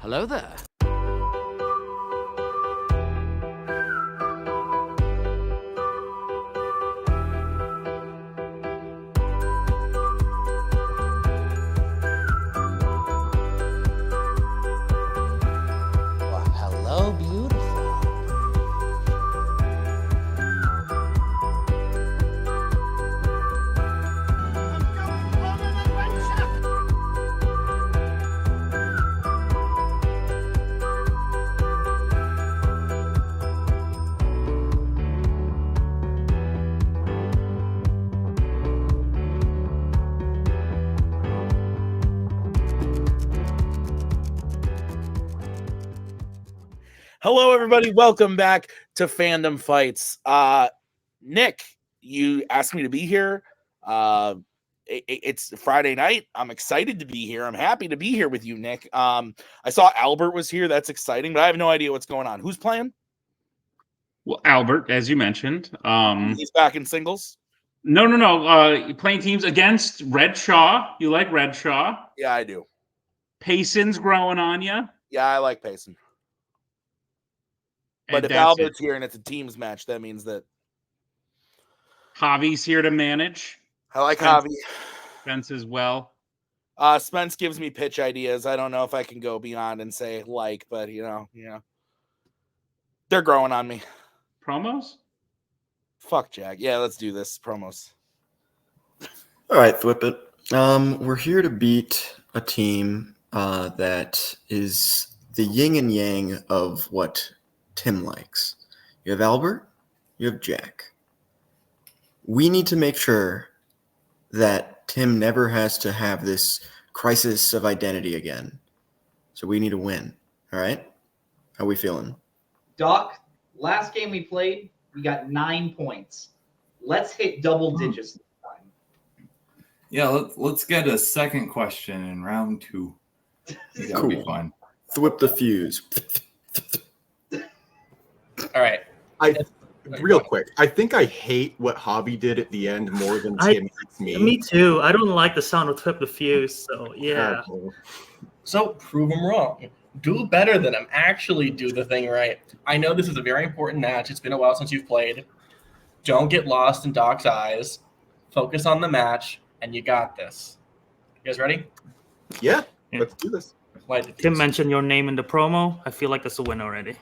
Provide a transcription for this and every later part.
Hello there. Hello, beautiful. Hello, everybody. Welcome back to Fandom Fights. Nick, you asked me to be here. It's Friday night. I'm excited to be here. I'm happy to be here with you, Nick. I saw Albert was here. That's exciting, but I have no idea what's going on. Who's playing? Well, Albert, as you mentioned. He's back in singles? No. Playing teams against Red Shaw. You like Red Shaw? Yeah, I do. Payson's growing on you. Yeah, I like Payson. But if Albert's here and it's a teams match, that means that Javi's here to manage. I like Javi. Spence as well. Spence gives me pitch ideas. I don't know if I can go beyond and say like, but you know, they're growing on me. Promos? Fuck Jack. Yeah, let's do this. Promos. All right, Thwip it. We're here to beat a team that is the yin and yang of what Tim likes. You have Albert, you have Jack. We need to make sure that Tim never has to have this crisis of identity again. So we need to win. All right? How we feeling? Doc, last game we played, we got 9 points. Let's hit double digits this time. Yeah, let's get a second question in round 2. That'll be fun. Thwip the fuse. All right. Real quick, I think I hate what Javi did at the end more than Tim hates me. Me too. I don't like the sound of Thwip the fuse, so yeah. So prove him wrong. Do better than him. Actually do the thing right. I know this is a very important match. It's been a while since you've played. Don't get lost in Doc's eyes. Focus on the match, and you got this. You guys ready? Yeah. Let's do this. Tim mentioned your name in the promo. I feel like that's a win already.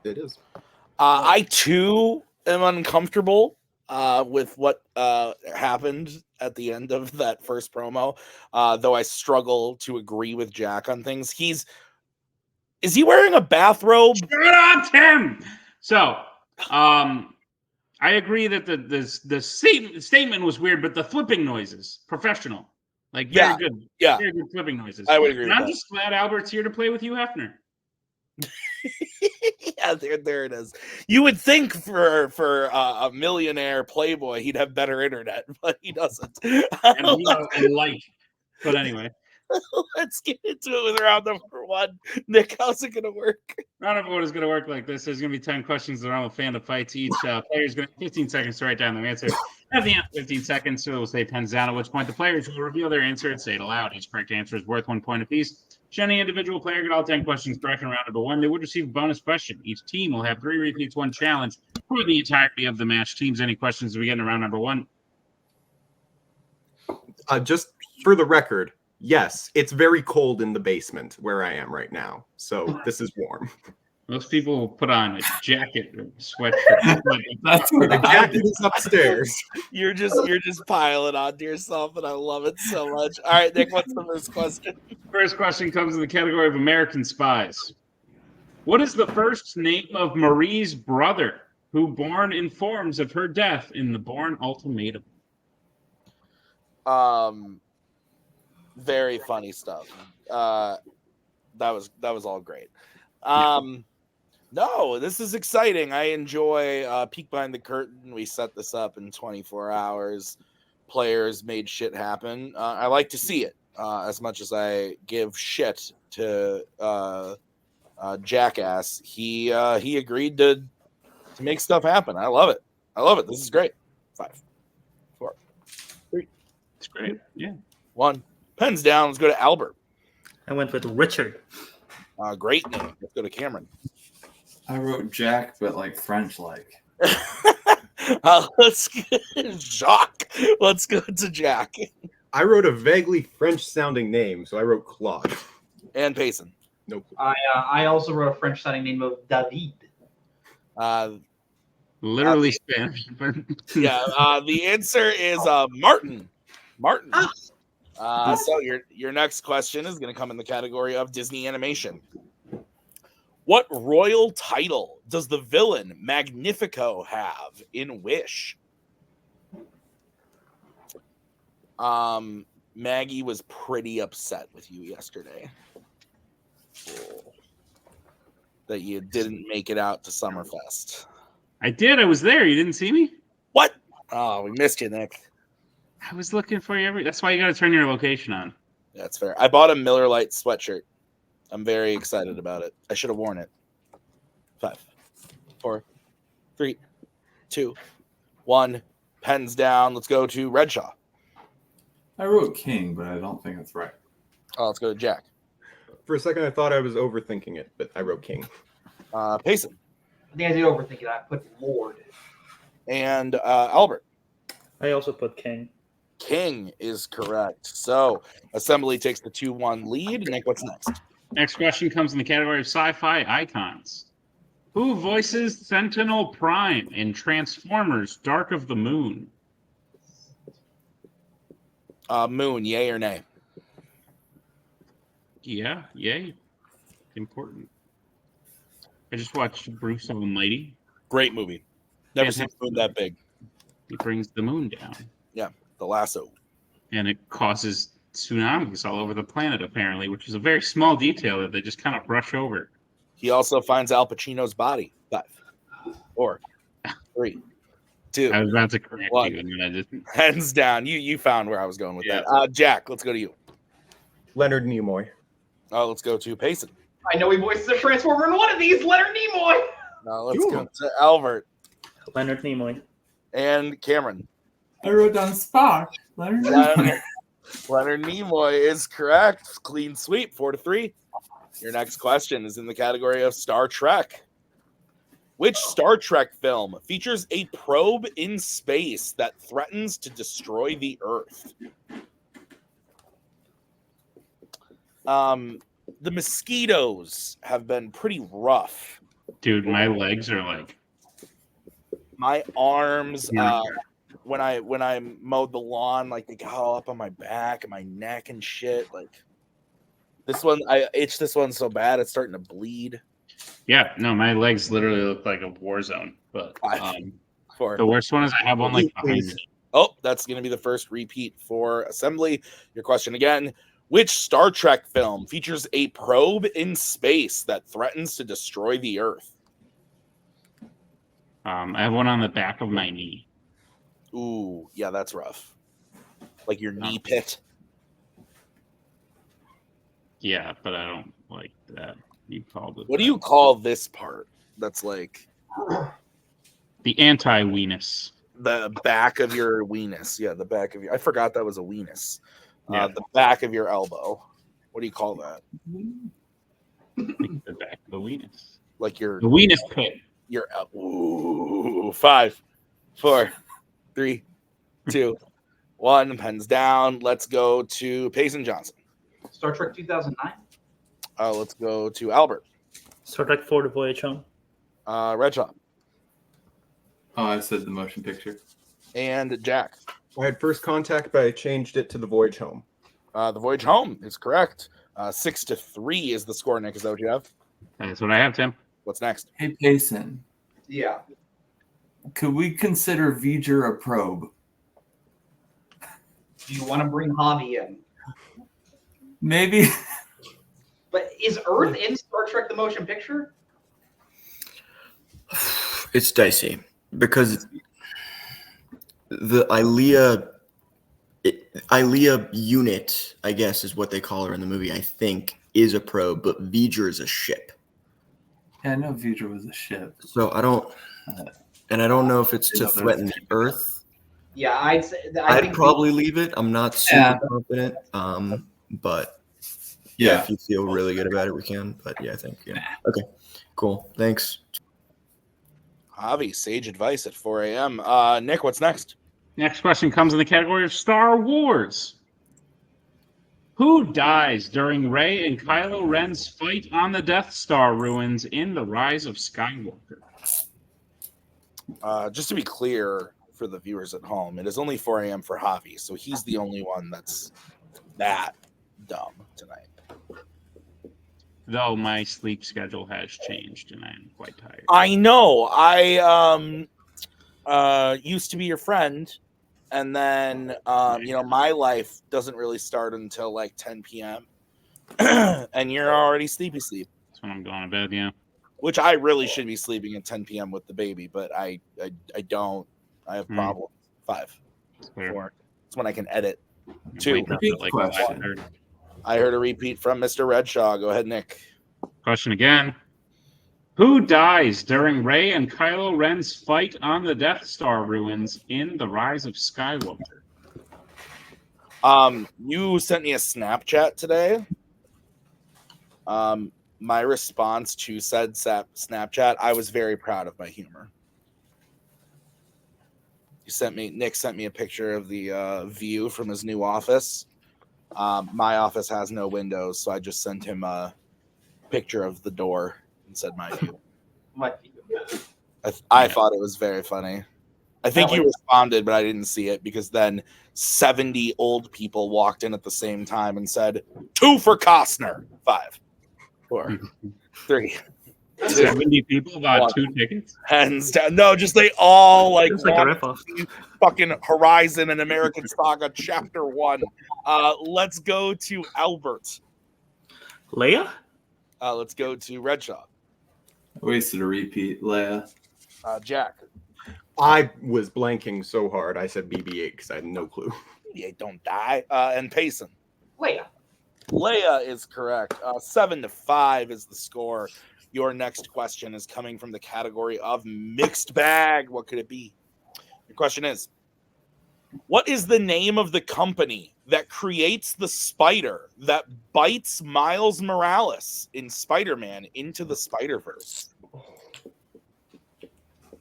It is. I too am uncomfortable with what happened at the end of that first promo. Though I struggle to agree with Jack on things. Is he wearing a bathrobe? Shut up, Tim! So, I agree that the statement was weird, but the flipping noises, professional. Like, very good. Yeah. Very good flipping noises. I would agree with I'm that. just glad Albert's here to play with you, Hefner. Yeah, there it is. You would think for a millionaire playboy he'd have better internet, but he doesn't. But anyway. Let's get into it with round number 1. Nick, how's it going to work? Round number 1 is going to work like this. There's going to be 10 questions around with Fandom Fights. Each player's going to have 15 seconds to write down their answer. At the end of 15 seconds, so it will say FANZONE, at which point the players will reveal their answer and say it aloud. Each correct answer is worth 1 point apiece. Should any individual player get all 10 questions correct in round number 1, they would receive a bonus question. Each team will have 3 repeats, 1 challenge for the entirety of the match. Teams, any questions as we get into round number 1? Just for the record, yes, it's very cold in the basement where I am right now, so this is warm. Most people will put on a jacket or sweatshirt. That's where the jacket is upstairs. You're just piling onto yourself, and I love it so much. All right, Nick, what's the first question? First question comes in the category of American Spies. What is the first name of Marie's brother, who Bourne informs of her death in the Bourne Ultimatum? Very funny stuff. That was all great. No, this is exciting. I enjoy peek behind the curtain. We set this up in 24 hours. Players made shit happen. I like to see it as much as I give shit to Jackass. He agreed to make stuff happen. I love it. This is great. 5, 4, 3. It's great. Yeah. 1. Pens down. Let's go to Albert. I went with Richard. Great name. Let's go to Cameron. I wrote Jack, but like French like. Let's Jacques. Let's go to Jack I wrote a vaguely French-sounding name, so I wrote Claude. and Payson. No clue. I also wrote a French sounding name of David. Literally Spanish. But The answer is Martin. Martin. So your next question is going to come in the category of Disney animation. What royal title does the villain Magnifico have in Wish? Maggie was pretty upset with you yesterday that you didn't make it out to Summerfest. I did. I was there. You didn't see me? What? Oh, we missed you, Nick. I was looking for you. That's why you got to turn your location on. That's fair. I bought a Miller Lite sweatshirt. I'm very excited about it. I should have worn it. 5, 4, 3, 2, 1. Pens down. Let's go to Redshaw. I wrote King, but I don't think it's right. Oh, let's go to Jack. For a second, I thought I was overthinking it, but I wrote King. Payson. I think I did overthink it. I put Lord. And Albert. I also put King. King is correct. So Assembly takes the 2-1 lead. Nick, what's next? Next question comes in the category of sci-fi icons. Who voices Sentinel Prime in Transformers: Dark of the Moon? Moon, yay or nay? Yeah, yay. Important. I just watched Bruce Almighty. Great movie. Never seen a moon that big. He brings the moon down. Yeah, the lasso. And it causes tsunamis all over the planet, apparently, which is a very small detail that they just kind of brush over. He also finds Al Pacino's body. 5, 4, 3, 2. I was about to correct 1. you, and then I just... Hands down. You found where I was going with Yeah. that. Jack, let's go to you. Leonard Nimoy. Let's go to Payson. I know he voices a Transformer in one of these. Leonard Nimoy. Let's go to Albert Leonard Nimoy. and Cameron. I wrote down Spock. Leonard Nimoy. Leonard Nimoy is correct. Clean sweep, 4-3. Your next question is in the category of Star Trek. Which Star Trek film features a probe in space that threatens to destroy the Earth? The mosquitoes have been pretty rough. Dude, my legs are like... My arms, Yeah. when I mowed the lawn, like they got all up on my back and my neck and shit. Like this one, I itched this one so bad it's starting to bleed. Yeah, no, my legs literally look like a war zone. But 4. the worst one is I have one like behind me. Oh, that's going to be the first repeat for Assembly. Your question again. Which Star Trek film features a probe in space that threatens to destroy the Earth? I have one on the back of my knee. Ooh, yeah, that's rough. Like your knee pit. Yeah, but I don't like that. You called it. What do you call this part? That's like The anti-weenus. the back of your weenus. Yeah, the back of your. I forgot that was a weenus. Yeah. The back of your elbow. What do you call that? Like the back of the weenus. Like your The weenus pit. your. Ooh, 5, 4, 3, 2, 1. Pens down. Let's go to Payson Johnson. Star Trek 2009. Let's go to Albert. Star Trek 4: The Voyage Home. Redshaw Oh, I said the motion picture. and Jack. I had First Contact, but I changed it to The Voyage Home. The Voyage Home is correct. 6-3 is the score, Nick. Is that what you have? That's what I have, Tim. What's next? Hey, Payson, Yeah. could we consider V'ger a probe? Do you want to bring Javi in? Maybe. But is Earth in Star Trek the motion picture? It's dicey because the Ilea unit, I guess, is what they call her in the movie. I think is a probe, but V'ger is a ship. Yeah, I know V'ger was a ship. So I don't know if it's to threaten the Earth. Yeah, I'd say. I'd probably leave it. I'm not super confident. But if you feel really good about it, we can. But yeah, I think Okay, cool. Thanks. Javi, sage advice at 4 a.m. Nick, what's next? Next question comes in the category of Star Wars. Who dies during Rey and Kylo Ren's fight on the Death Star ruins in The Rise of Skywalker? Just to be clear for the viewers at home, it is only 4 a.m. for Javi, so he's the only one that's that dumb tonight. Though my sleep schedule has changed and I am quite tired. I know. I used to be your friend, and then my life doesn't really start until like 10 p.m. and you're already sleepy. That's when I'm going to bed, yeah. Which I really should be sleeping at 10 p.m. with the baby, but I don't. I have problems. 5, 4. It's when I can edit. 2. I heard a repeat from Mr. Redshaw. Go ahead, Nick. Question again. Who dies during Rey and Kylo Ren's fight on the Death Star ruins in The Rise of Skywalker? You sent me a Snapchat today. My response to said Snapchat, I was very proud of my humor. Nick sent me a picture of the view from his new office. My office has no windows, so I just sent him a picture of the door and said my view. I thought it was very funny. I think you responded, but I didn't see it because then 70 old people walked in at the same time and said, 2 for Costner. 5, 4, 3. 70 people bought 2 tickets? Hands down. No, just they all like It's like a ripoff. fucking Horizon and American Saga Chapter 1. Let's go to Albert. Leia? Let's go to Redshaw. Wasted a repeat, Leia. Jack. I was blanking so hard. I said BB-8 because I had no clue. BB-8 don't die. And Payson. Leia. Leia is correct. 7-5 is the score. Your next question is coming from the category of mixed bag. What could it be? Your question is, what is the name of the company that creates the spider that bites Miles Morales in Spider-Man Into the Spider-Verse?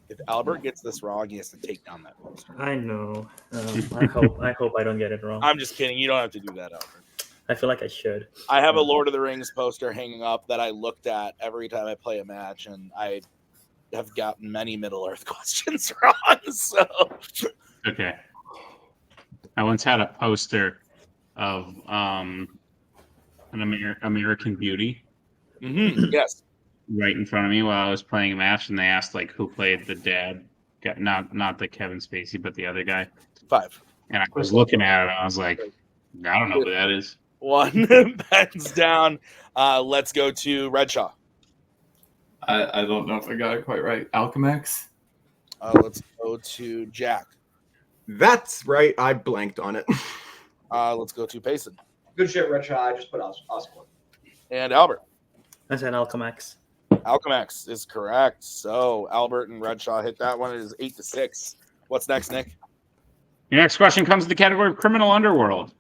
If Albert gets this wrong, he has to take down that poster. I know. I hope I don't get it wrong. I'm just kidding. You don't have to do that, Albert. I feel like I should. I have a Lord of the Rings poster hanging up that I looked at every time I play a match, and I have gotten many Middle-earth questions wrong. So, okay. I once had a poster of an American Beauty. Yes. Right in front of me while I was playing a match, and they asked like who played the dad. Not the Kevin Spacey, but the other guy. 5. And I was looking at it, and I was like, I don't know who that is. 1 pens down. Let's go to Redshaw. I don't know if I got it quite right. Alchemex? Let's go to Jack. That's right. I blanked on it. Let's go to Payson. Good shit, Redshaw. I just put Oscorp. And Albert. I said Alchemax. Alchemex is correct. So Albert and Redshaw hit that one. It is 8-6. What's next, Nick? Your next question comes to the category of criminal underworld.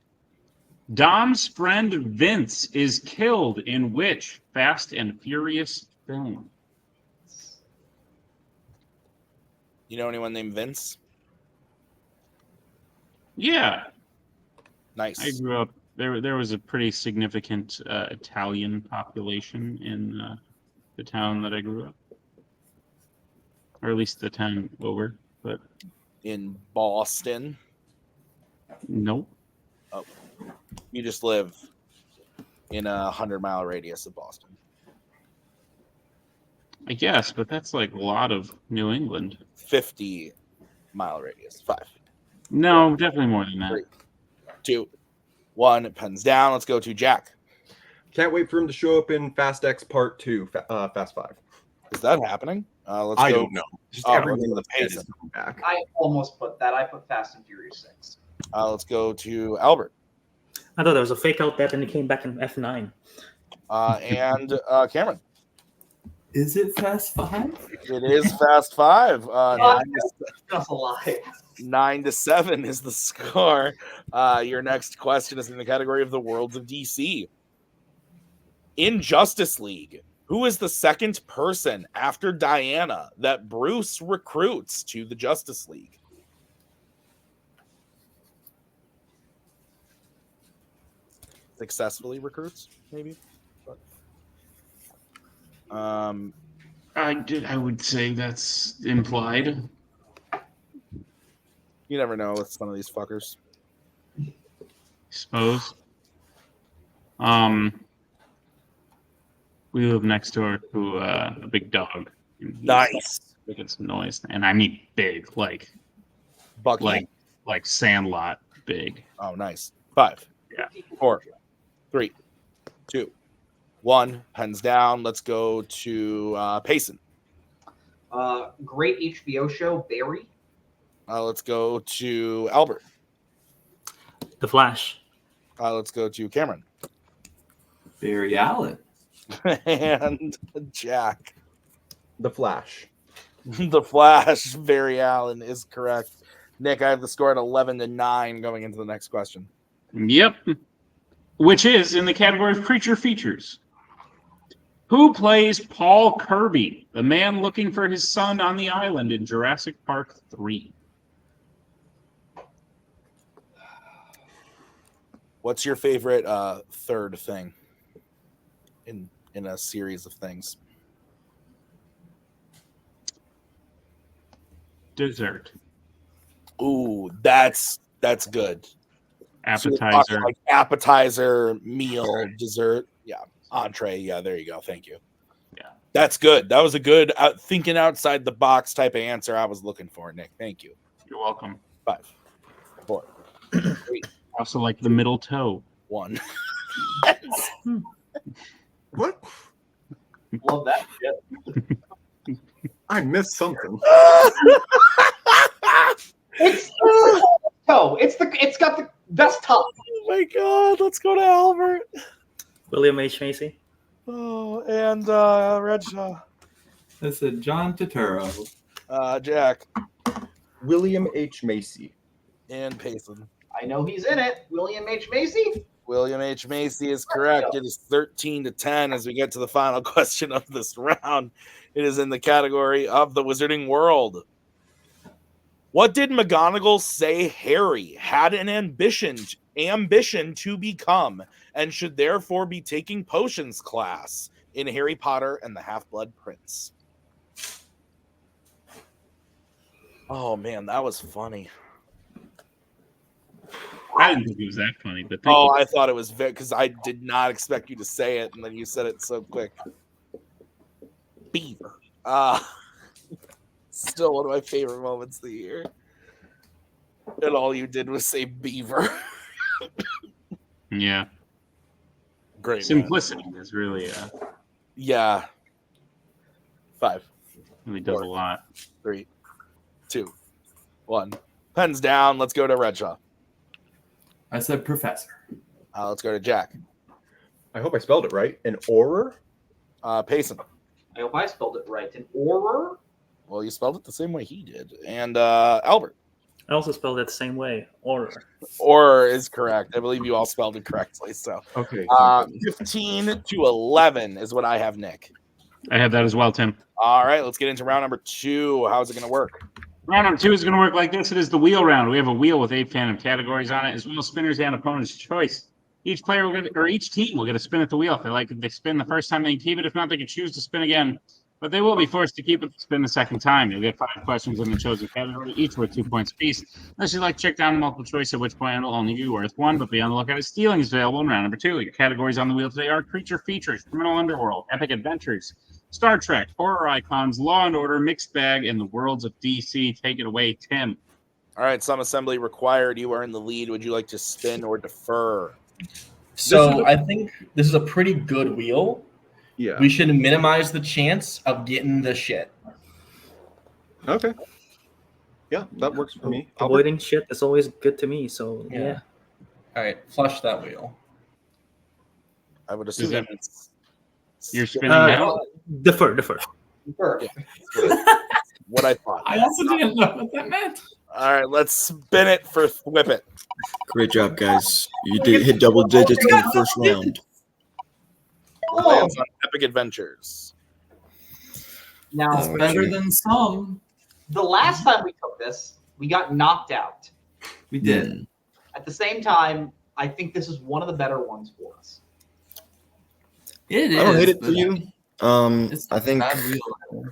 Dom's friend Vince is killed in which Fast and Furious film? You know anyone named Vince? Yeah. Nice. I grew up, there was a pretty significant Italian population in the town that I grew up. Or at least the town over, but... In Boston? Nope. Oh. You just live in a 100-mile radius of Boston. I guess, but that's like a lot of New England. 50-mile radius. 5. No, definitely more than that. 3, 2, 1. Pens down. Let's go to Jack. Can't wait for him to show up in Fast X Part 2, Fast 5. Is that happening? Let's I go. don't know. Just Oh, everyone let's in go the to page is Payson. coming back. I almost put that. I put Fast and Furious 6. Let's go to Albert. I thought there was a fake out death and it came back in F9. And Cameron. Is it Fast 5? It is Fast 5. That's a lie. 9-7 is the score. Your next question is in the category of the worlds of DC. In Justice League, who is the second person after Diana that Bruce recruits to the Justice League? Successfully recruits, maybe. I would say that's implied. You never know with some of these fuckers. I suppose. We live next door to a big dog. Nice. Making some noise, and I mean big, like Bucky. like Sandlot big. Oh, nice. 5, Yeah. 4, 3, 2, 1. Pens down. Let's go to Payson. Great HBO show, Barry. Let's go to Albert. The Flash. Let's go to Cameron. Barry Allen. And Jack. The Flash. The Flash, Barry Allen is correct. Nick, I have the score at 11-9 going into the next question. Yep. Which is in the category of creature features. Who plays Paul Kirby, the man looking for his son on the island in Jurassic Park 3? What's your favorite third thing in a series of things? Dessert. Ooh, that's good. So we're talking Appetizer. like appetizer, meal, dessert, yeah, entree. Yeah, there you go. Thank you. Yeah. That's good. That was a good thinking outside the box type of answer I was looking for, Nick. Thank you. You're welcome. 5, 4, 3, Also like the middle toe. 1. What? Love that shit. I missed something. It's toe. It's got the best top. Oh my god, let's go to Albert. William H. Macy. Oh, and Redshaw. That's a John Turturro. Jack. William H. Macy. And Payson. I know he's in it. William H. Macy. William H. Macy is correct. It is 13-10 as we get to the final question of this round. It is in the category of the Wizarding World. What did McGonagall say Harry had an ambition to become and should therefore be taking potions class in Harry Potter and the Half-Blood Prince? Oh, man, that was funny. I didn't think it was that funny, but I thought it was very because I did not expect you to say it, and then you said it so quick. Beaver. Still one of my favorite moments of the year. And all you did was say beaver. yeah. Great. Simplicity is really Yeah. 5, really does a lot. 3, 2, 1. Pens down. Let's go to Redshaw. I said professor. Let's go to Jack. I hope I spelled it right. An Auror? Payson. I hope I spelled it right. An Auror? Well, you spelled it the same way he did. And Albert. I also spelled it the same way. Or is correct. I believe you all spelled it correctly. So Okay. 15-11 is what I have, Nick. I have that as well, Tim. All right, let's get into round number 2. How's it going to work? Round number 2 is going to work like this. It is the wheel round. We have a wheel with 8 Fandom categories on it, as well as spinners and opponent's choice. Each player will get, or each team will get a spin at the wheel. If they like it, they spin the first time, they keep it. If not, they can choose to spin again. But they will be forced to keep it spin the second time. You'll get 5 questions in the chosen category, each worth 2 points apiece. Unless you'd like to check down the multiple choice, at which point it'll only be worth 1. But be on the lookout as stealing is available in round number 2. Your categories on the wheel today are creature features, criminal underworld, epic adventures, Star Trek, horror icons, Law and Order, mixed bag, and the worlds of DC. Take it away, Tim. All right, some assembly required. You are in the lead. Would you like to spin or defer? So I think this is a pretty good wheel. Yeah. We should minimize the chance of getting the shit. Okay. Yeah, that works for me. Avoiding shit is always good to me. So yeah. All right, flush that wheel. I would assume that- it's You're spinning now? Defer. Perfect. what I thought. I also didn't know what that meant. All right, let's spin it for Thwip it. Great job, guys. You did hit double digits in the first round. lands on Epic Adventures. Now, It's better than some. the last time we took this, we got knocked out. We did. At the same time, I think this is one of the better ones for us. It is. I don't hate it for but you. It's I think. bad wheel.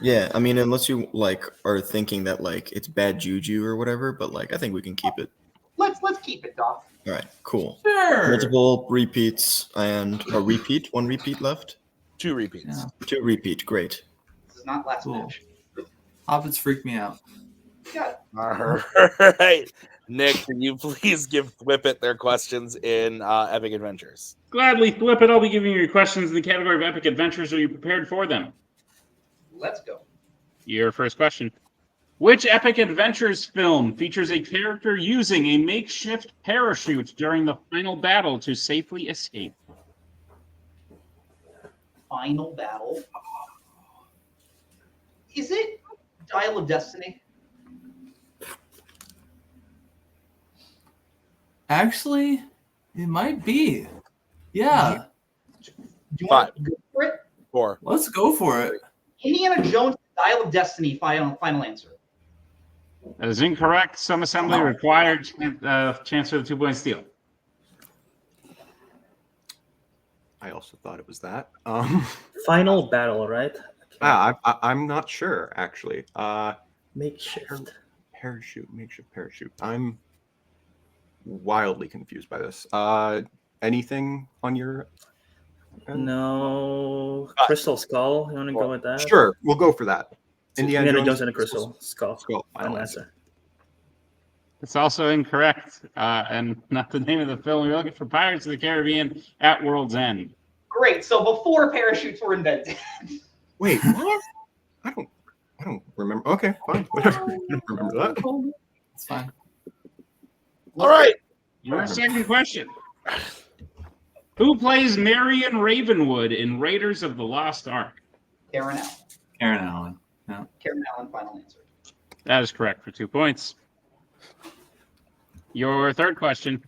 Yeah, I mean, unless you like are thinking that like it's bad juju or whatever, but like I think we can keep it. Let's keep it, Doc. All right, cool. Sure. Multiple repeats and a repeat. One repeat left. 2 repeats. Yeah. 2 repeat. Great. This is not last Cool. match. Hobbits freak me out. Yeah. All right. Nick, can you please give Thwip their questions in Epic Adventures? Gladly, Thwip, I'll be giving you your questions in the category of Epic Adventures. Are you prepared for them? Let's go. Your first question. Which Epic Adventures film features a character using a makeshift parachute during the final battle to safely escape? Final battle. Is it Dial of Destiny? Actually, it might be. Yeah, Do you want to 5. go for it? 4. let's go for it. Indiana Jones, Dial of Destiny, final answer. That is incorrect. Some assembly required. Chance for the 2-point steal. I also thought it was that. Final battle, right? I'm not sure actually. Makeshift. Makeshift parachute. I'm wildly confused by this. Anything on your end? No. Crystal Skull. You want to go with that? Sure, we'll go for that. Indiana Jones and a Crystal Skull. Skull. Final answer. It's also incorrect, and not the name of the film. We're looking for Pirates of the Caribbean at World's End. Great. So before parachutes were invented. Wait, what? I don't remember. Okay, fine. Whatever. I don't remember that. It's fine. All right. Your second question. Who plays Marion Ravenwood in Raiders of the Lost Ark? Karen Allen. Karen Allen. Karen Allen, final answer. That is correct for 2 points. Your third question.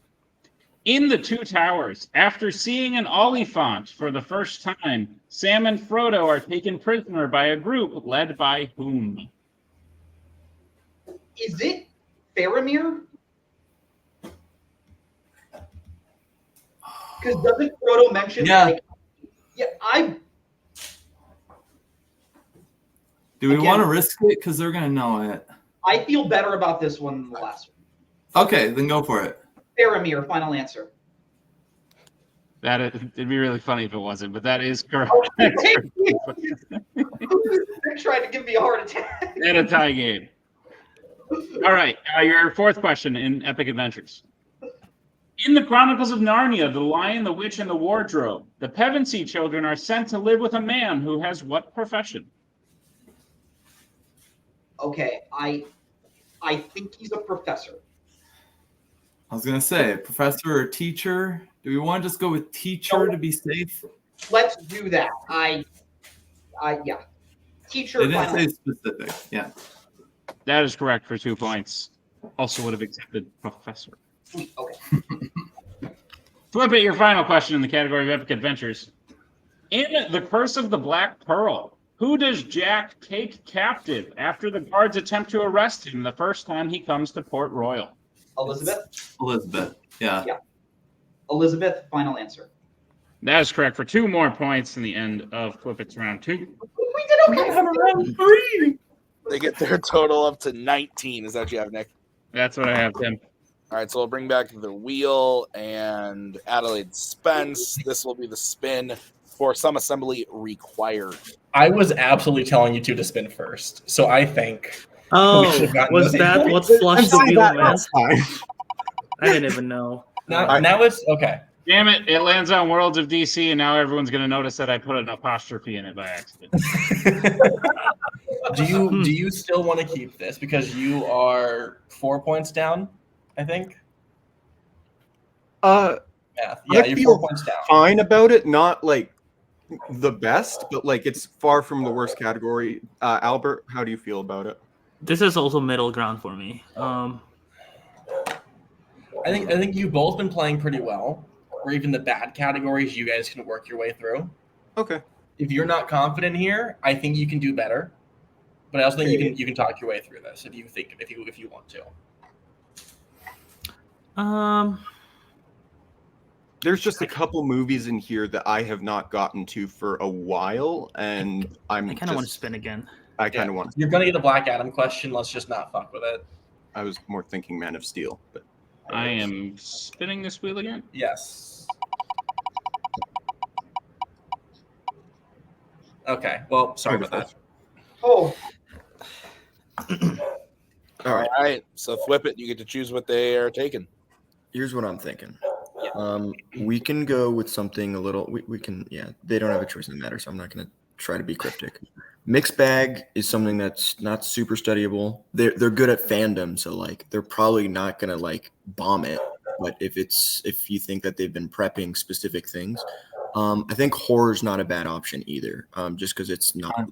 In the Two Towers, after seeing an Oliphant for the first time, Sam and Frodo are taken prisoner by a group led by whom? Is it Faramir? Because doesn't Frodo mention Yeah. Do we Again- want to risk it? Because they're going to know it. I feel better about this one than the last one. Okay, then go for it. Faramir, final answer. It'd be really funny if it wasn't, but that is correct. You're trying to give me a heart attack. And a tie game. All right, your fourth question in Epic Adventures. In the Chronicles of Narnia, The Lion, the Witch, and the Wardrobe, the Pevensey children are sent to live with a man who has what profession? Okay, I think he's a professor. I was going to say, professor or teacher. Do we want to just go with teacher to be safe? Let's do that. Yeah. Teacher, They didn't final say answer. specific. Yeah. That is correct for 2 points. Also would have accepted professor. Sweet, okay. Flip it, your final question in the category of Epic Adventures. In The Curse of the Black Pearl, who does Jack take captive after the guards attempt to arrest him the first time he comes to Port Royal? Elizabeth? Elizabeth. Yeah. Elizabeth, final answer. That is correct for 2 more points in the end of Flip It's round 2. We did okay. They get their total up to 19. Is that what you have, Nick? That's what I have, Tim. All right, so we'll bring back the wheel and Adelaide Spence. This will be the spin for some assembly required. I was absolutely telling you two to spin first, so I think. Oh, should've gotten was this. that what flushed the wheel, man? That's fine. I didn't even know. Now it's okay. Damn it, it lands on Worlds of DC, and now everyone's going to notice that I put an apostrophe in it by accident. Do you still want to keep this because you are 4 points down? I think. Uh, Math. Yeah, I you're feel 4 points down. fine about it. Not like the best, but like it's far from the worst category. Albert, how do you feel about it? This is also middle ground for me. I think you've both been playing pretty well. or even the bad categories you guys can work your way through. Okay. If you're not confident here, I think you can do better. But I also think you can talk your way through this if you want to. There's just a couple movies in here that I have not gotten to for a while, and I kind of want to spin again. I kind of want to. You're gonna get a Black Adam question. Let's just not fuck with it. I was more thinking Man of Steel, but I am spinning this wheel again. Yes. Okay. Well, sorry about that. Oh, All right. All right. So Thwip it. You get to choose what they are taking. Here's what I'm thinking. We can go with something a little. We can. Yeah, they don't have a choice in the matter, so I'm not going to try to be cryptic. Mixed bag is something that's not super studyable. They're good at fandom, so like they're probably not going to like bomb it. But if you think that they've been prepping specific things, I think horror's not a bad option either. Just because it's not,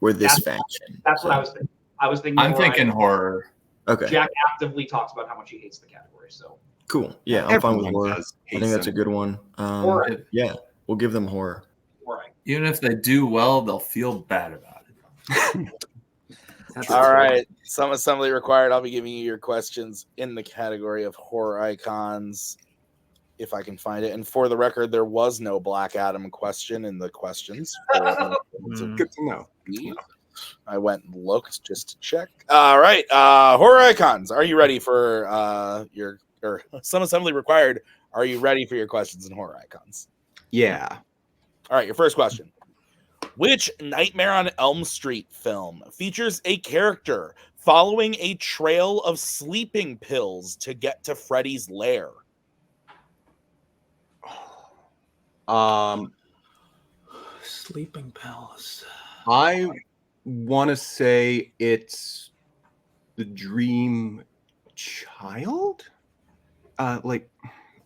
we're this faction. that's what I was thinking. I was thinking. I'm thinking horror. Okay. Jack actively talks about how much he hates the category. So Cool. Yeah, I'm fine with everyone horror. does I think that's a good one. Horror. Yeah, we'll give them horror. right. Even if they do well, they'll feel bad about it. All right. Some assembly required. I'll be giving you your questions in the category of horror icons, if I can find it. And for the record, there was no Black Adam question in the questions. good to know. I went and looked just to check. All right. Horror icons. Are you ready for some assembly required? Are you ready for your questions in horror icons? Yeah. All right. Your first question. Which Nightmare on Elm Street film features a character following a trail of sleeping pills to get to Freddy's lair? Sleeping pills. I want to say it's the Dream Child. I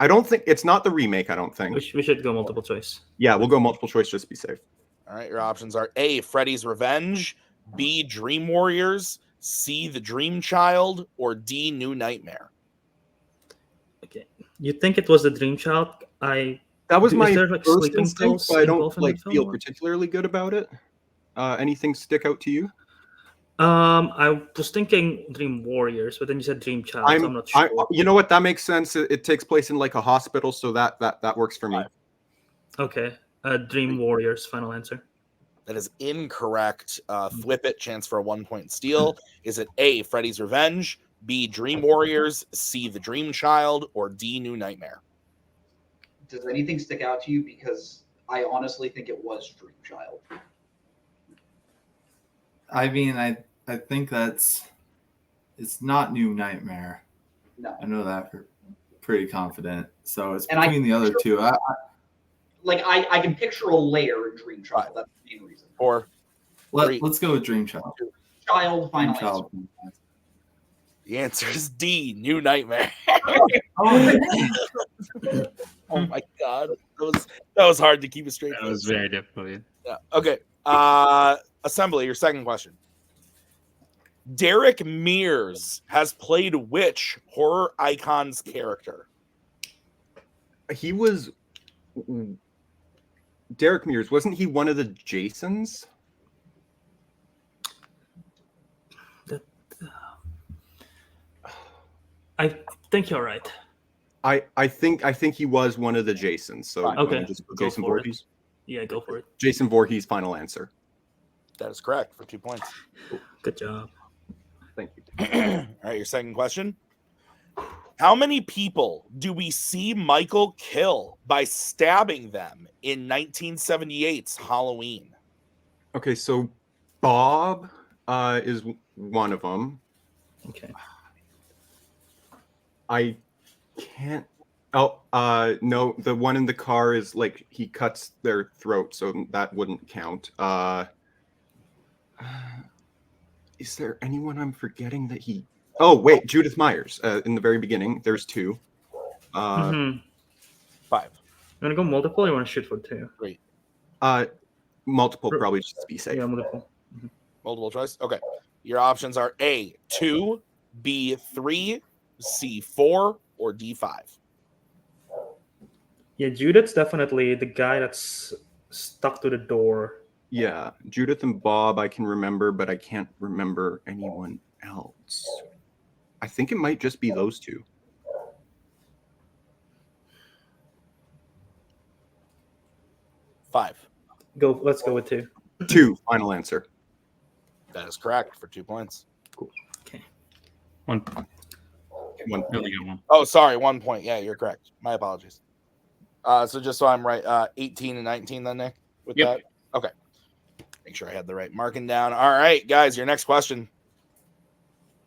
don't think it's not the remake. I don't think. We should go multiple choice. Yeah, we'll go multiple choice just to be safe. All right, your options are A, Freddy's Revenge, B, Dream Warriors, C, The Dream Child, or D, New Nightmare. Okay. You think it was the Dream Child? That was Is my there, like, first sleeping instinct, pills but I don't involved in the feel film? particularly good about it. Anything stick out to you? I was thinking Dream Warriors, but then you said Dream Child, so I'm not sure. You know what? That makes sense. It takes place in like a hospital, so that works for me. Okay. Dream Warriors, final answer. That is incorrect. Thwip it, chance for a 1-point steal. Is it A, Freddy's Revenge, B, Dream Warriors, C, The Dream Child, or D, New Nightmare? Does anything stick out to you? Because I honestly think it was Dream Child. I mean, I think it's not New Nightmare. No. I know that for pretty confident. So it's And between the other two. I can picture a layer in Dream Child. That's the main reason. Or Let's go with Dream Child. Final Dream answer. Child. the answer is D, New Nightmare. Oh my god, that was hard to keep a straight That was very difficult. Yeah. Okay. Assembly, your second question. Derek Mears has played which horror icon's character? He was Derek Mears. Wasn't he one of the Jasons? I think you're right. I think he was one of the Jasons. So Okay. just Go Jason for it. Voorhees. Yeah, go for it. Jason Voorhees, final answer. That is correct for 2 points. Good job. Thank you. All right, your second question. How many people do we see Michael kill by stabbing them in 1978's Halloween? Okay, so Bob is one of them. Okay. I can't. Oh, no, the one in the car is like he cuts their throat, so that wouldn't count. Is there anyone I'm forgetting that he? Oh, wait, Judith Myers. In the very beginning, there's two. 5. You want to go multiple or you want to shoot for 2? Multiple, probably just to be safe. Yeah, multiple. Multiple choice? Okay. Your options are A, 2, B, 3, C, 4, or D, 5. Yeah, Judith's definitely the guy that's stuck to the door. Yeah, Judith and Bob I can remember, but I can't remember anyone else. I think it might just be those two. Five. Let's go with 2. 2, final answer. That is correct for 2 points. One. One. Only got one. Oh, sorry, 1 point. Yeah, you're correct. My apologies. So just so I'm right, 18 and 19 then, Nick, with Yep. that? Okay. Make sure I had the right marking down. All right, guys, your next question.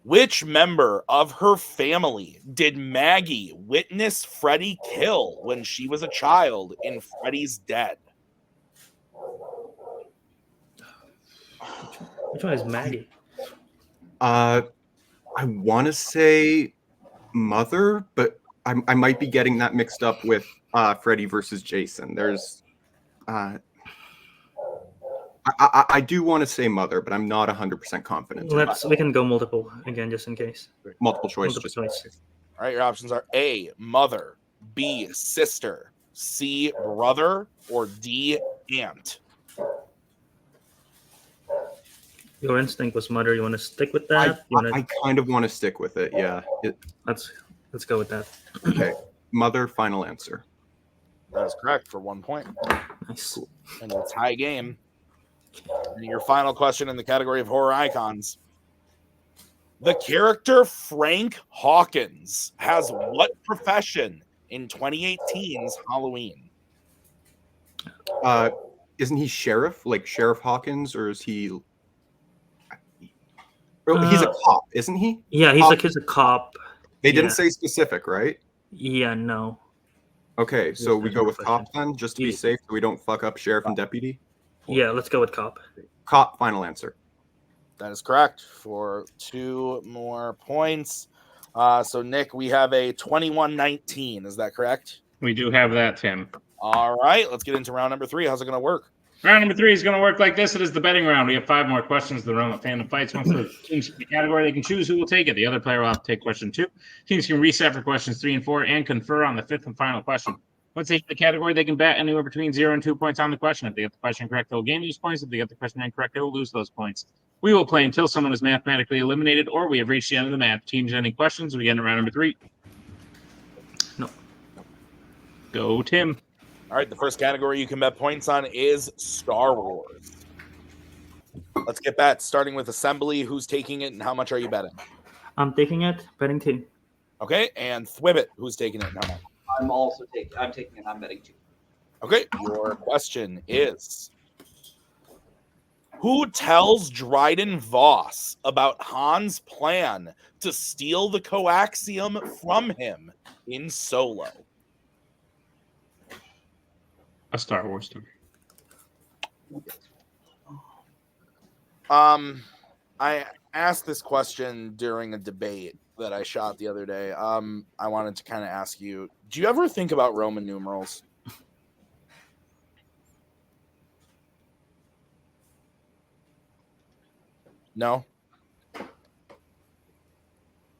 Which member of her family did Maggie witness Freddy kill when she was a child in Freddy's Dead? Which one is Maggie? I want to say Mother, but I might be getting that mixed up with Freddy versus Jason. There's, I do want to say Mother, but I'm not 100% confident. We can go multiple again, just in case. Multiple choice. Multiple choice. All right, your options are A, mother, B, sister, C, brother, or D, aunt. Your instinct was mother. You want to stick with that? I kind of want to stick with it. Yeah. Let's go with that. Okay. Mother, final answer. That is correct for 1 point. Nice. And it's tie game. And your final question in the category of horror icons. The character Frank Hawkins has what profession in 2018's Halloween? Isn't he sheriff? Like Sheriff Hawkins, or is he? He's a cop, isn't he? Yeah, he's a cop. They didn't say specific, right? Yeah, no. Okay, so we go with profession. cop then, just to be safe, so we don't fuck up sheriff and deputy. Yeah, let's go with cop. Cop, final answer. That is correct for 2 more points. So, Nick, we have a 21-19. Is that correct? We do have that, Tim. All right, let's get into round number 3. How's it going to work? Round number 3 is going to work like this. It is the betting round. We have 5 more questions. The round of Fandom fights. Once the teams pick the category, they can choose who will take it. The other player will have to take question 2. Teams can reset for questions 3 and 4 and confer on the 5th and final question. Once they hit the category, they can bet anywhere between 0 and 2 points on the question. If they get the question correct, they'll gain those points. If they get the question incorrect, they will lose those points. We will play until someone is mathematically eliminated or we have reached the end of the match. Teams, any questions? We get into round number 3. No. Go, Tim. All right, the first category you can bet points on is Star Wars. Let's get bets, starting with Assembly. Who's taking it and how much are you betting? I'm taking it. Betting 2. Okay, and Thwip, who's taking it and how much? I'm taking it. I'm betting 2. Okay, your question is, who tells Dryden Voss about Han's plan to steal the coaxium from him in Solo? A Star Wars story. I asked this question during a debate that I shot the other day. I wanted to kind of ask you, do you ever think about Roman numerals? No?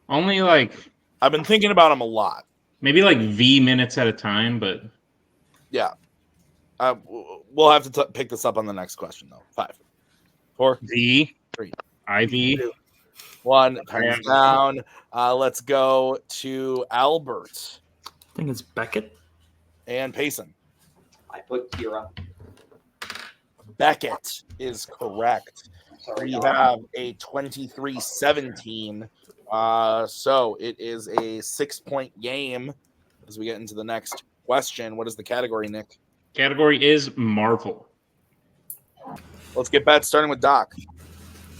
Only like I've been thinking about them a lot. maybe like V minutes at a time, but Yeah. We'll have to pick this up on the next question, though. 5, 4, V, 3, IV. 2, 1. Time's down. Let's go to Albert I think it's Beckett. and Payson. I put Kira. Beckett is correct. We have a 23-17. So it is a 6-point game as we get into the next question. What is the category, Nick? Category is Marvel. Let's get bets, starting with Doc.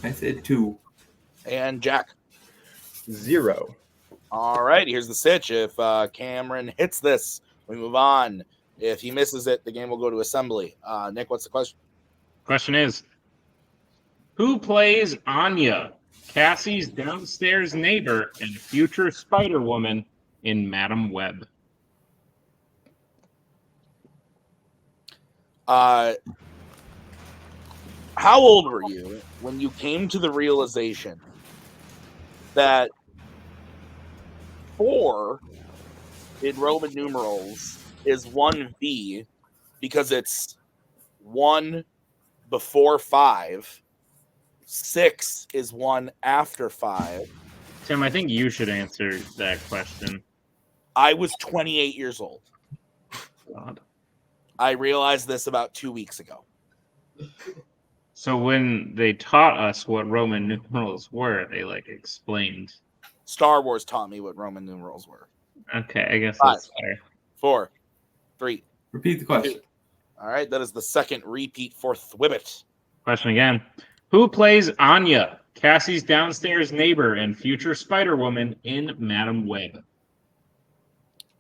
I said 2. And Jack. 0. All right, here's the sitch. If Cameron hits this, we move on. If he misses it, the game will go to Assembly. Nick, what's the question? Question is, who plays Anya, Cassie's downstairs neighbor and future Spider-Woman in Madam Web? How old were you when you came to the realization that 4 in Roman numerals is 1V because it's 1 before 5. 6 is 1 after 5. Tim, I think you should answer that question. I was 28 years old. God. I realized this about 2 weeks ago. So when they taught us what Roman numerals were, they like explained. Star Wars taught me what Roman numerals were. Okay, I guess 5, that's fair. 4, 3. Repeat the question. 2. All right, that is the second repeat for Thwip. Question again. Who plays Anya, Cassie's downstairs neighbor and future Spider-Woman in Madam Web?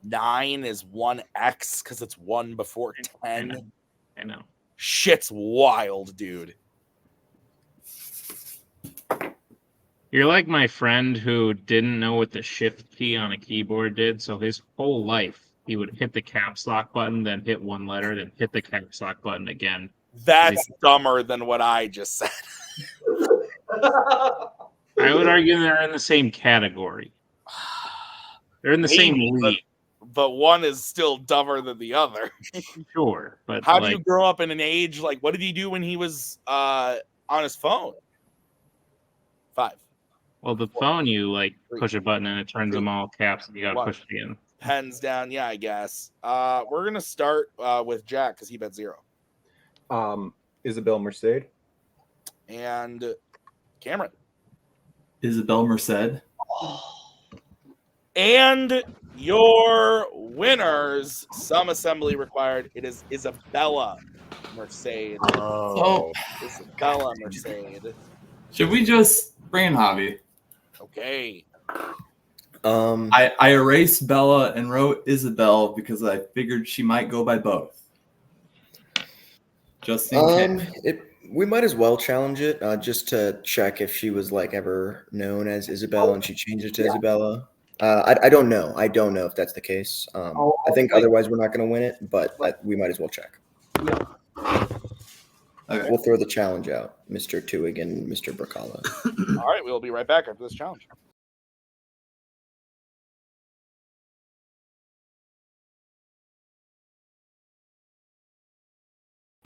9 is 1X because it's 1 before 10. I know. Shit's wild, dude. You're like my friend who didn't know what the shift key on a keyboard did, so his whole life he would hit the caps lock button, then hit one letter, then hit the caps lock button again. That's dumber than what I just said. I would argue they're in the same category. They're in the same league. But one is still dumber than the other. Sure, but how do you grow up in an age like what did he do when he was on his phone? 5. Well, the phone you like push a button and it turns them all caps and you gotta push it again. Pens down, yeah, I guess. We're gonna start with Jack because he bet 0. Isabel Merced. And Cameron. Isabel Merced. And your winners, some assembly required. It is Isabella Merced. Oh. Isabella Merced. Should we just bring in Javi? Okay. I erased Bella and wrote Isabel because I figured she might go by both. Just in case. We might as well challenge it just to check if she was like ever known as Isabel and she changed it to Isabella. I don't know. I don't know if that's the case. I think otherwise we're not going to win it, but we might as well check. Okay. We'll throw the challenge out, Mr. Twohig and Mr. Brzakala. All right, we'll be right back after this challenge.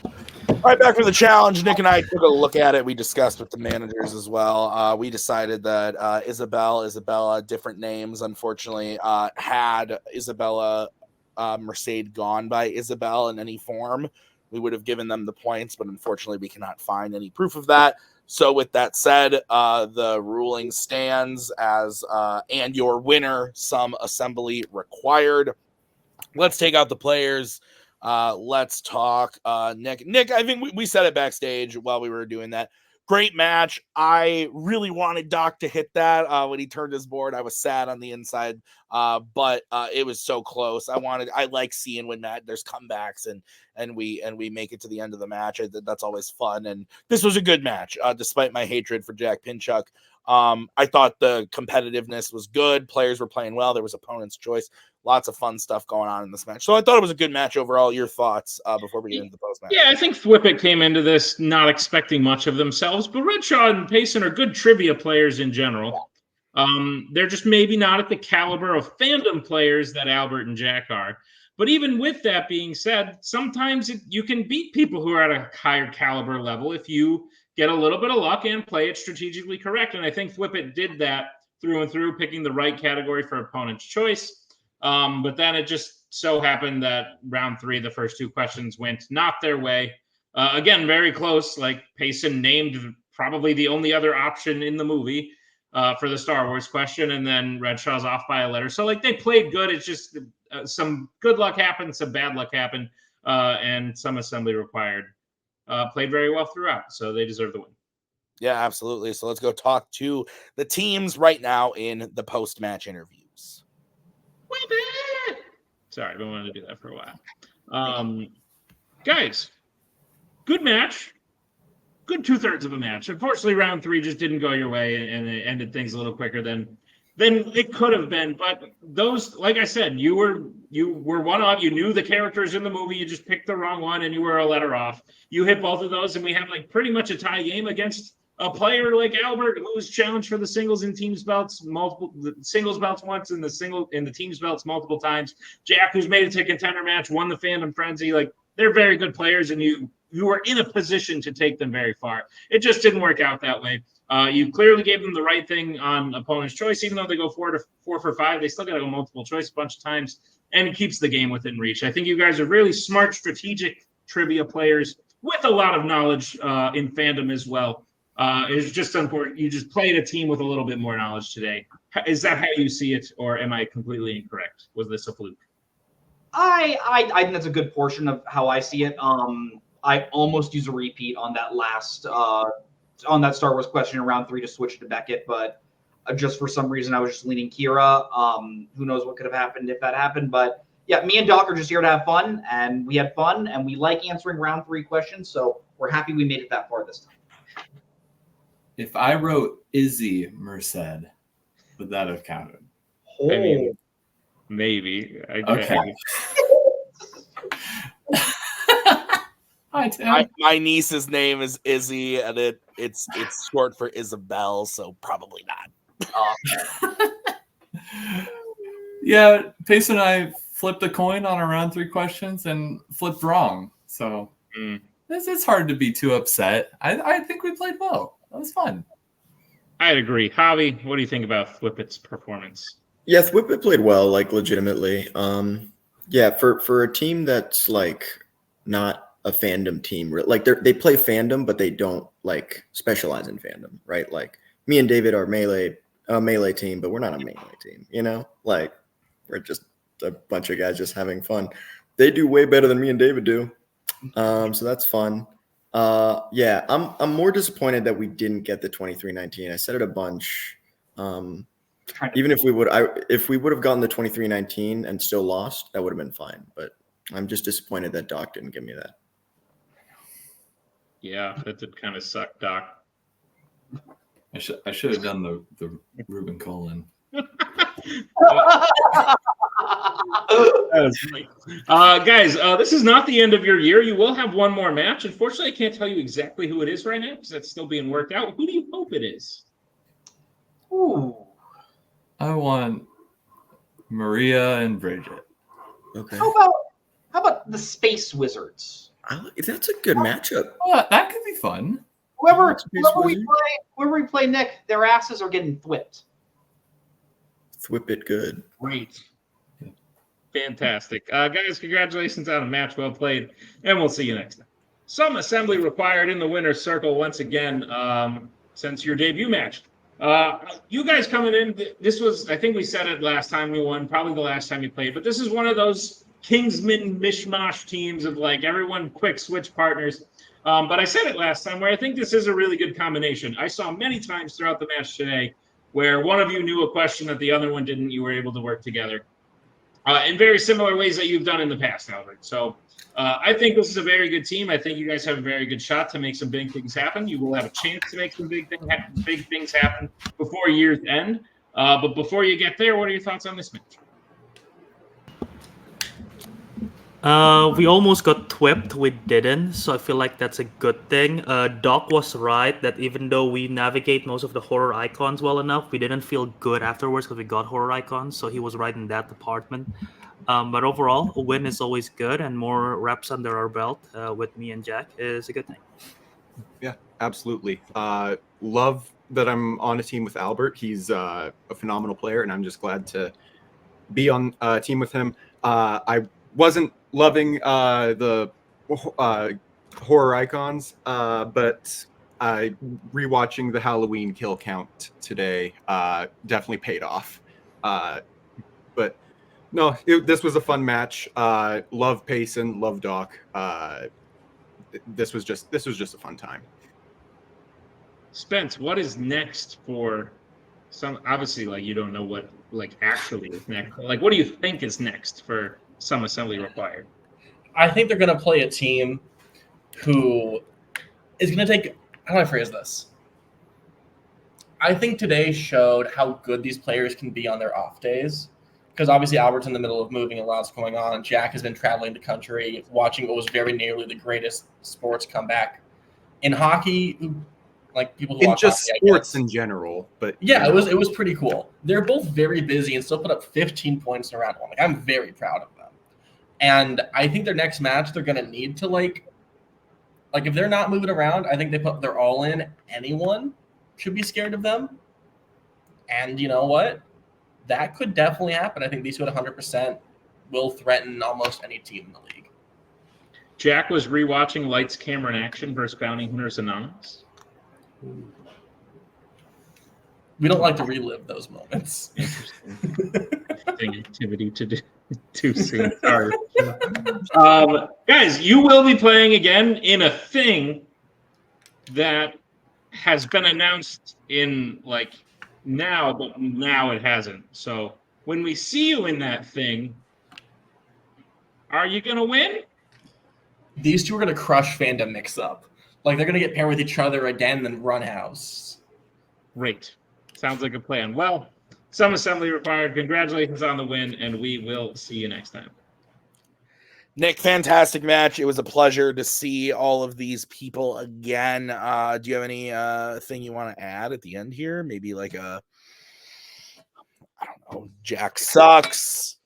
All right, back for the challenge. Nick and I took a look at it. We discussed with the managers as well. We decided that Isabella, different names, unfortunately, had Isabella Merced gone by Isabel in any form, we would have given them the points, but unfortunately we cannot find any proof of that. So with that said, the ruling stands as and your winner, some assembly required. Let's take out the players. Let's talk Nick. Nick, I think we said it backstage while we were doing that. Great match. I really wanted Doc to hit that when he turned his board. I was sad on the inside, but it was so close. I like seeing when there's comebacks and we make it to the end of the match. That's always fun. And this was a good match, despite my hatred for Jack Pinchuk. I thought the competitiveness was good. Players were playing well. There was opponent's choice. Lots of fun stuff going on in this match. So I thought it was a good match overall. Your thoughts before we get into the post match? Yeah, I think Thwip came into this not expecting much of themselves, but Redshaw and Payson are good trivia players in general. They're just maybe not at the caliber of fandom players that Albert and Jack are. But even with that being said, sometimes you can beat people who are at a higher caliber level if you get a little bit of luck and play it strategically correct. And I think Thwip did that through and through, picking the right category for opponent's choice. But then it just so happened that round 3, the first 2 questions went not their way. Again, very close. Like Payson named probably the only other option in the movie for the Star Wars question, and then Redshaw's off by a letter. So like they played good. It's just some good luck happened, some bad luck happened, and some assembly required. Played very well throughout, so they deserve the win. Yeah, absolutely. So let's go talk to the teams right now in the post-match interviews. Sorry, I've been wanting to do that for a while. Guys, good match. Good 2/3 of a match. Unfortunately, round 3 just didn't go your way, and it ended things a little quicker than it could have been. But those, like I said, you were one off. You knew the characters in the movie. You just picked the wrong one, and you were a letter off. You hit both of those, and we have like pretty much a tie game against a player like Albert, who was challenged for the singles and teams belts, the singles belts once and the teams belts multiple times. Jack, who's made it to a contender match, won the Fandom Frenzy. Like, they're very good players, and you were in a position to take them very far. It just didn't work out that way. You clearly gave them the right thing on opponent's choice, even though they go 4 for 5. They still got to go multiple choice a bunch of times, and it keeps the game within reach. I think you guys are really smart, strategic trivia players with a lot of knowledge in Fandom as well. It's just unfortunate. You just played a team with a little bit more knowledge today. Is that how you see it, or am I completely incorrect? Was this a fluke? I think that's a good portion of how I see it. I almost used a repeat on that last on that Star Wars question in round 3 to switch to Beckett, but just for some reason I was just leaning Kira. Who knows what could have happened if that happened? But yeah, me and Doc are just here to have fun, and we had fun, and we like answering round 3 questions, so we're happy we made it that far this time. If I wrote Izzy Merced, would that have counted? Oh. I mean, maybe. Okay. Hi, Tim. My niece's name is Izzy, and it's short for Isabel, so probably not. Yeah, Pace and I flipped a coin on our round 3 questions and flipped wrong. So it's hard to be too upset. I think we played well. That was fun. I'd agree. Javi, what do you think about Thwip's performance? Yeah, Thwip played well, like legitimately. Yeah, for a team that's like not a Fandom team, like they play Fandom, but they don't like specialize in Fandom, right? Like me and David are a melee team, but we're not a melee team, you know? Like we're just a bunch of guys just having fun. They do way better than me and David do, so that's fun. Yeah, I'm more disappointed that we didn't get the 23-19. I said it a bunch. Even if we would have gotten the 23-19 and still lost, that would have been fine. But I'm just disappointed that Doc didn't give me that. Yeah, that did kind of suck, Doc. I should have done the Ruben colon. Guys, this is not the end of your year. You will have one more match. Unfortunately, I can't tell you exactly who it is right now because that's still being worked out. Who do you hope it is? Ooh. I want Maria and Bridget. Okay. How about the Space Wizards? That's a good matchup. Oh, that could be fun. Whoever we play, Nick, their asses are getting thwipped. Thwip it good. Great. Fantastic. Guys, congratulations on a match well played, and we'll see you next time. Some assembly required in the winner's circle once again since your debut match. You guys coming in, this was, I think we said it last time we won, probably the last time you played, but this is one of those Kingsman mishmash teams of like everyone quick switch partners. But I said it last time where I think this is a really good combination. I saw many times throughout the match today where one of you knew a question that the other one didn't. You were able to work together in very similar ways that you've done in the past, Albert. So I think this is a very good team. I think you guys have a very good shot to make some big things happen. You will have a chance to make some big things happen before year's end. But before you get there, what are your thoughts on this match? We almost got Thwipped, we didn't, so I feel like that's a good thing. Doc was right that even though we navigate most of the horror icons well enough, we didn't feel good afterwards because we got horror icons, so he was right in that department. But overall, a win is always good, and more reps under our belt with me and Jack is a good thing. Yeah, absolutely. Love that I'm on a team with Albert. He's a phenomenal player, and I'm just glad to be on a team with him. I wasn't loving the horror icons, but rewatching the Halloween kill count today definitely paid off. But no, this was a fun match. Love Payson, love Doc. This was just a fun time. Spence, what is next for some? Obviously, like you don't know what like actually is next. Like, what do you think is next for some assembly required? I think they're going to play a team who is going to take. How do I phrase this? I think today showed how good these players can be on their off days. Because obviously Albert's in the middle of moving and lots going on. Jack has been traveling the country, watching what was very nearly the greatest sports comeback in hockey. like people who In watch just hockey, I sports guess. in general, but Yeah, it was pretty cool. They're both very busy and still put up 15 points in round one. Like, I'm very proud of them. And I think their next match, they're gonna need to like if they're not moving around, I think they put their all in. Anyone should be scared of them. And you know what? That could definitely happen. I think these two at 100% will threaten almost any team in the league. Jack was rewatching Lights, Camera, and Action versus Bounty Hunters Anonymous. We don't like to relive those moments. Interesting activity to do too soon. Sorry. Guys, you will be playing again in a thing that has been announced in like now, but now it hasn't. So when we see you in that thing, are you gonna win? These two are gonna crush Fandom mix up. Like they're gonna get paired with each other again, then run house. Great. Sounds like a plan. Well, some assembly required. Congratulations on the win, and we will see you next time. Nick, fantastic match. It was a pleasure to see all of these people again. Do you have any thing you want to add at the end here? Maybe like I don't know, Jack sucks.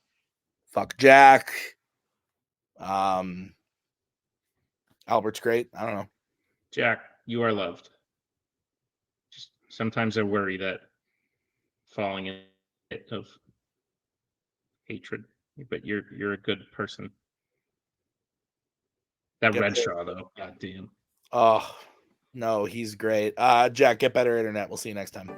Fuck Jack. Albert's great. I don't know. Jack, you are loved. Just sometimes I worry that falling in it of hatred, but you're a good person. That red straw though, goddamn. Oh no, he's great. Jack, get better internet. We'll see you next time.